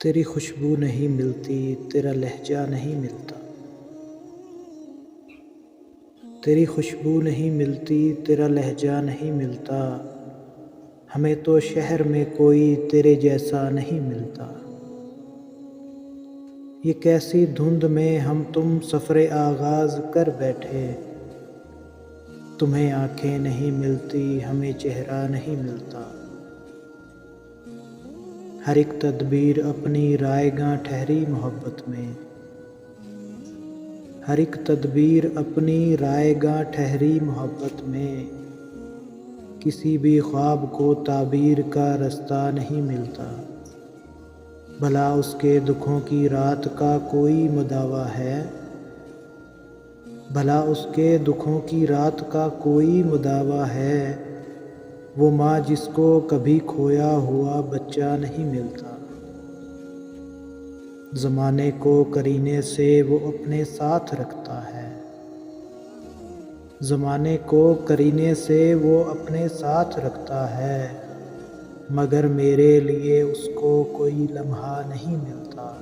تیری خوشبو نہیں ملتی، تیرا لہجہ نہیں ملتا۔ تیری خوشبو نہیں ملتی، تیرا لہجہ نہیں ملتا۔ ہمیں تو شہر میں کوئی تیرے جیسا نہیں ملتا۔ یہ کیسی دھند میں ہم تم سفر آغاز کر بیٹھے، تمہیں آنکھیں نہیں ملتی، ہمیں چہرہ نہیں ملتا۔ ہر ایک تدبیر اپنی رائے گاں ٹھہری محبت میں، ہر ایک تدبیر اپنی رائے گاں ٹھہری محبت میں۔ کسی بھی خواب کو تعبیر کا رستہ نہیں ملتا، بھلا اس کے دکھوں کی رات کا کوئی مداوا ہے؟ بھلا اس کے دکھوں کی رات کا کوئی مداوا ہے؟ وہ ماں جس کو کبھی کھویا ہوا بچہ نہیں ملتا۔ زمانے کو کرینے سے وہ اپنے ساتھ رکھتا ہے، زمانے کو کرینے سے وہ اپنے ساتھ رکھتا ہے، مگر میرے لیے اس کو کوئی لمحہ نہیں ملتا۔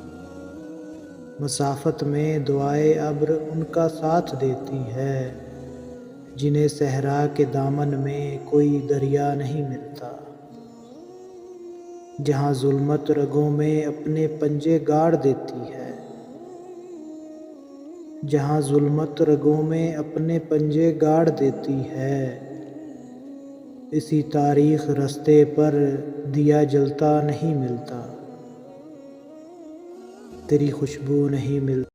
مسافت میں دعائے ابر ان کا ساتھ دیتی ہے، جنہیں صحرا کے دامن میں کوئی دریا نہیں ملتا۔ جہاں ظلمت رگوں میں اپنے پنجے گاڑ دیتی ہے، جہاں ظلمت رگوں میں اپنے پنجے گاڑ دیتی ہے، اسی تاریخ رستے پر دیا جلتا نہیں ملتا۔ تیری خوشبو نہیں ملتی۔